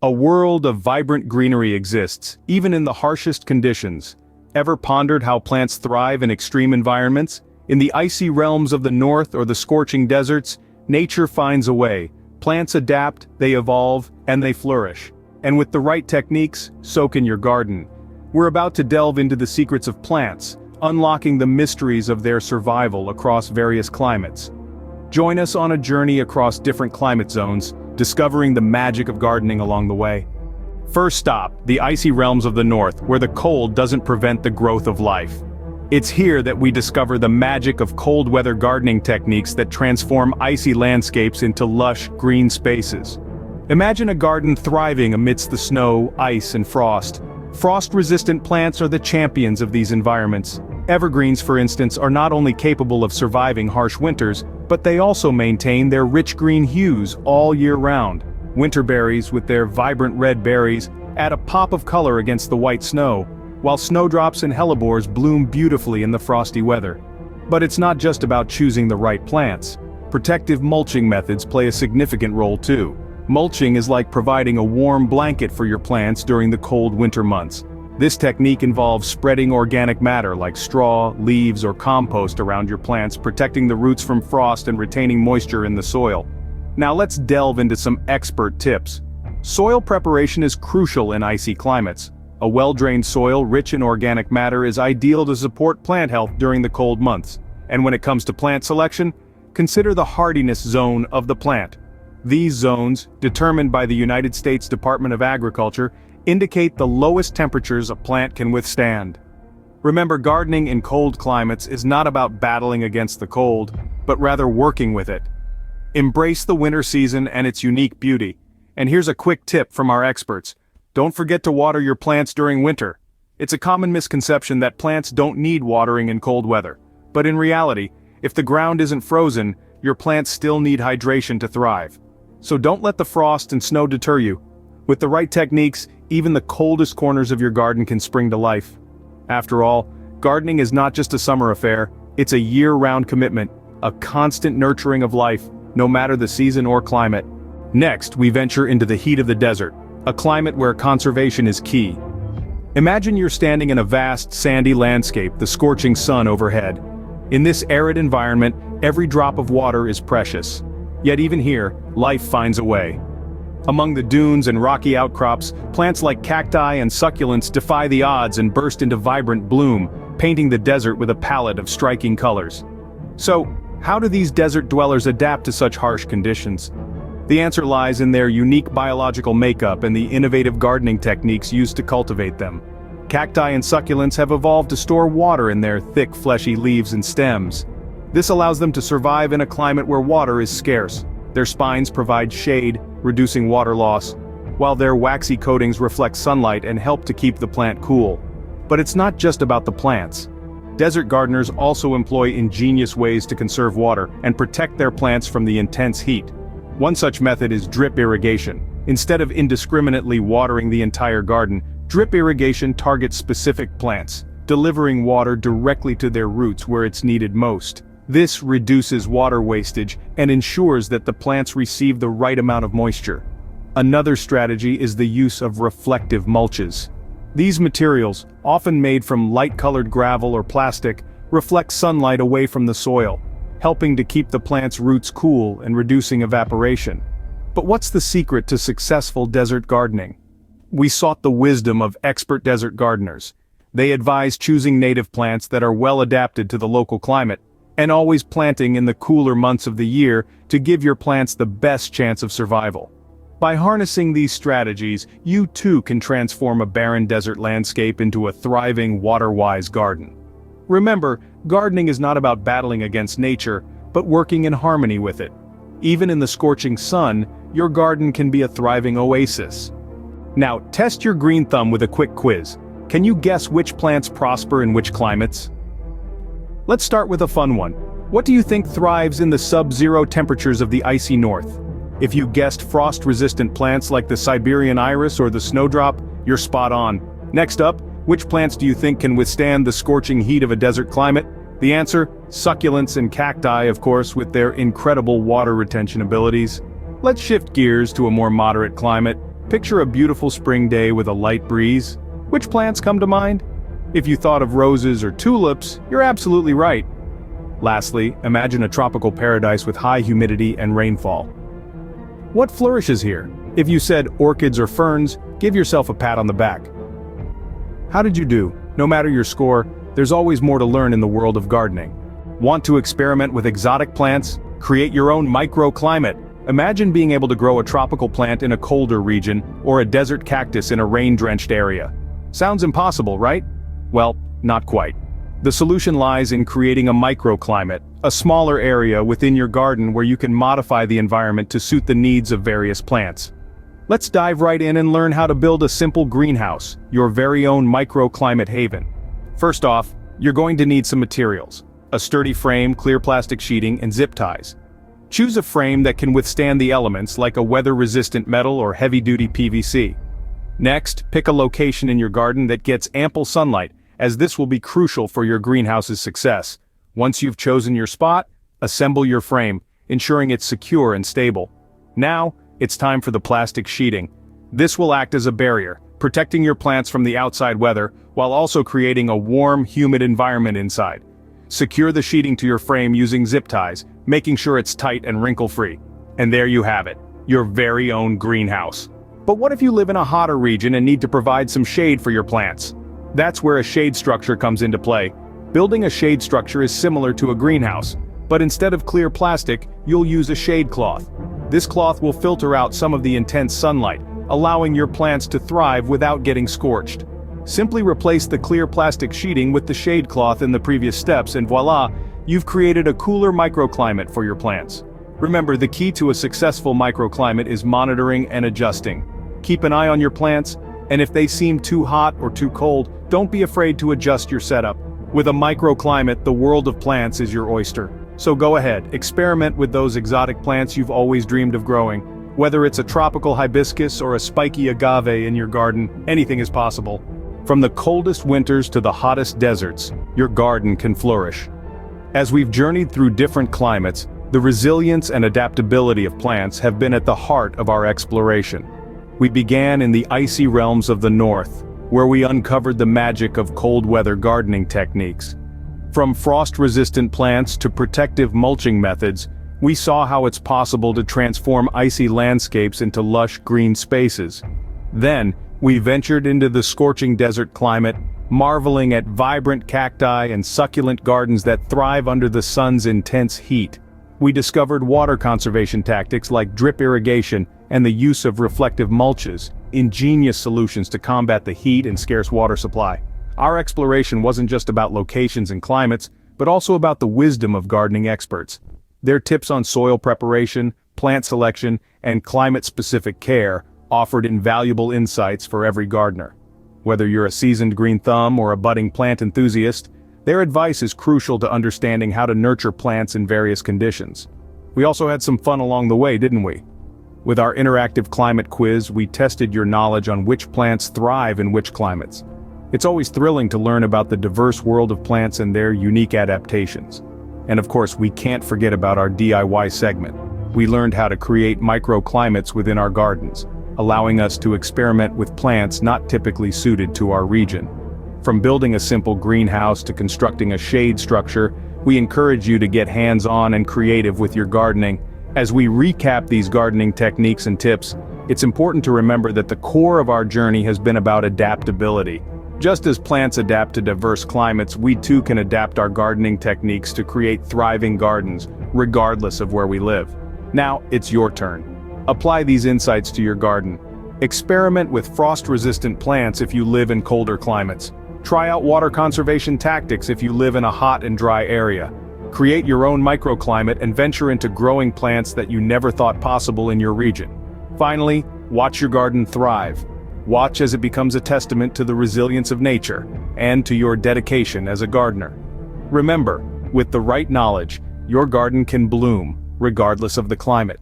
A world of vibrant greenery exists, even in the harshest conditions. Ever pondered how plants thrive in extreme environments? In the icy realms of the north or the scorching deserts, nature finds a way. Plants adapt, they evolve, and they flourish. And with the right techniques, so can your garden. We're about to delve into the secrets of plants, unlocking the mysteries of their survival across various climates. Join us on a journey across different climate zones, discovering the magic of gardening along the way. First stop, the icy realms of the north, where the cold doesn't prevent the growth of life. It's here that we discover the magic of cold weather gardening techniques that transform icy landscapes into lush, green spaces. Imagine a garden thriving amidst the snow, ice, and frost. Frost-resistant plants are the champions of these environments. Evergreens, for instance, are not only capable of surviving harsh winters, but they also maintain their rich green hues all year round. Winterberries, with their vibrant red berries, add a pop of color against the white snow, while snowdrops and hellebores bloom beautifully in the frosty weather. But it's not just about choosing the right plants. Protective mulching methods play a significant role too. Mulching is like providing a warm blanket for your plants during the cold winter months. This technique involves spreading organic matter like straw, leaves, or compost around your plants, protecting the roots from frost and retaining moisture in the soil. Now let's delve into some expert tips. Soil preparation is crucial in icy climates. A well-drained soil rich in organic matter is ideal to support plant health during the cold months. And when it comes to plant selection, consider the hardiness zone of the plant. These zones, determined by the United States Department of Agriculture, indicate the lowest temperatures a plant can withstand. Remember, gardening in cold climates is not about battling against the cold, but rather working with it. Embrace the winter season and its unique beauty. And here's a quick tip from our experts. Don't forget to water your plants during winter. It's a common misconception that plants don't need watering in cold weather. But in reality, if the ground isn't frozen, your plants still need hydration to thrive. So don't let the frost and snow deter you. With the right techniques, even the coldest corners of your garden can spring to life. After all, gardening is not just a summer affair, it's a year-round commitment, a constant nurturing of life, no matter the season or climate. Next, we venture into the heat of the desert, a climate where conservation is key. Imagine you're standing in a vast, sandy landscape, the scorching sun overhead. In this arid environment, every drop of water is precious. Yet even here, life finds a way. Among the dunes and rocky outcrops, plants like cacti and succulents defy the odds and burst into vibrant bloom, painting the desert with a palette of striking colors. So, how do these desert dwellers adapt to such harsh conditions? The answer lies in their unique biological makeup and the innovative gardening techniques used to cultivate them. Cacti and succulents have evolved to store water in their thick, fleshy leaves and stems. This allows them to survive in a climate where water is scarce. Their spines provide shade, reducing water loss, while their waxy coatings reflect sunlight and help to keep the plant cool. But it's not just about the plants. Desert gardeners also employ ingenious ways to conserve water and protect their plants from the intense heat. One such method is drip irrigation. Instead of indiscriminately watering the entire garden, drip irrigation targets specific plants, delivering water directly to their roots where it's needed most. This reduces water wastage and ensures that the plants receive the right amount of moisture. Another strategy is the use of reflective mulches. These materials, often made from light-colored gravel or plastic, reflect sunlight away from the soil, helping to keep the plant's roots cool and reducing evaporation. But what's the secret to successful desert gardening? We sought the wisdom of expert desert gardeners. They advise choosing native plants that are well adapted to the local climate, and always planting in the cooler months of the year to give your plants the best chance of survival. By harnessing these strategies, you too can transform a barren desert landscape into a thriving, water-wise garden. Remember, gardening is not about battling against nature, but working in harmony with it. Even in the scorching sun, your garden can be a thriving oasis. Now, test your green thumb with a quick quiz. Can you guess which plants prosper in which climates? Let's start with a fun one. What do you think thrives in the sub-zero temperatures of the icy north? If you guessed frost-resistant plants like the Siberian iris or the snowdrop, you're spot on. Next up, which plants do you think can withstand the scorching heat of a desert climate? The answer? Succulents and cacti, of course, with their incredible water retention abilities. Let's shift gears to a more moderate climate. Picture a beautiful spring day with a light breeze. Which plants come to mind? If you thought of roses or tulips, you're absolutely right. Lastly, imagine a tropical paradise with high humidity and rainfall. What flourishes here? If you said orchids or ferns, give yourself a pat on the back. How did you do? No matter your score, there's always more to learn in the world of gardening. Want to experiment with exotic plants? Create your own microclimate. Imagine being able to grow a tropical plant in a colder region, or a desert cactus in a rain-drenched area. Sounds impossible, right? Well, not quite. The solution lies in creating a microclimate, a smaller area within your garden where you can modify the environment to suit the needs of various plants. Let's dive right in and learn how to build a simple greenhouse, your very own microclimate haven. First off, you're going to need some materials: a sturdy frame, clear plastic sheeting, and zip ties. Choose a frame that can withstand the elements, like a weather-resistant metal or heavy-duty PVC. Next, pick a location in your garden that gets ample sunlight, as this will be crucial for your greenhouse's success. Once you've chosen your spot, assemble your frame, ensuring it's secure and stable. Now, it's time for the plastic sheeting. This will act as a barrier, protecting your plants from the outside weather, while also creating a warm, humid environment inside. Secure the sheeting to your frame using zip ties, making sure it's tight and wrinkle-free. And there you have it, your very own greenhouse. But what if you live in a hotter region and need to provide some shade for your plants? That's where a shade structure comes into play. Building a shade structure is similar to a greenhouse, but instead of clear plastic, you'll use a shade cloth. This cloth will filter out some of the intense sunlight, allowing your plants to thrive without getting scorched. Simply replace the clear plastic sheeting with the shade cloth in the previous steps, and voila, you've created a cooler microclimate for your plants. Remember, the key to a successful microclimate is monitoring and adjusting. Keep an eye on your plants, and if they seem too hot or too cold, don't be afraid to adjust your setup. With a microclimate, the world of plants is your oyster. So go ahead, experiment with those exotic plants you've always dreamed of growing. Whether it's a tropical hibiscus or a spiky agave in your garden, anything is possible. From the coldest winters to the hottest deserts, your garden can flourish. As we've journeyed through different climates, the resilience and adaptability of plants have been at the heart of our exploration. We began in the icy realms of the north, where we uncovered the magic of cold weather gardening techniques. From frost-resistant plants to protective mulching methods, we saw how it's possible to transform icy landscapes into lush green spaces. Then, we ventured into the scorching desert climate, marveling at vibrant cacti and succulent gardens that thrive under the sun's intense heat. We discovered water conservation tactics like drip irrigation and the use of reflective mulches, ingenious solutions to combat the heat and scarce water supply. Our exploration wasn't just about locations and climates, but also about the wisdom of gardening experts. Their tips on soil preparation, plant selection, and climate-specific care offered invaluable insights for every gardener. Whether you're a seasoned green thumb or a budding plant enthusiast, their advice is crucial to understanding how to nurture plants in various conditions. We also had some fun along the way, didn't we? With our interactive climate quiz, we tested your knowledge on which plants thrive in which climates. It's always thrilling to learn about the diverse world of plants and their unique adaptations. And of course, we can't forget about our DIY segment. We learned how to create microclimates within our gardens, allowing us to experiment with plants not typically suited to our region. From building a simple greenhouse to constructing a shade structure, we encourage you to get hands-on and creative with your gardening. As we recap these gardening techniques and tips, it's important to remember that the core of our journey has been about adaptability. Just as plants adapt to diverse climates, we too can adapt our gardening techniques to create thriving gardens, regardless of where we live. Now, it's your turn. Apply these insights to your garden. Experiment with frost-resistant plants if you live in colder climates. Try out water conservation tactics if you live in a hot and dry area. Create your own microclimate and venture into growing plants that you never thought possible in your region. Finally, watch your garden thrive. Watch as it becomes a testament to the resilience of nature and to your dedication as a gardener. Remember, with the right knowledge, your garden can bloom, regardless of the climate.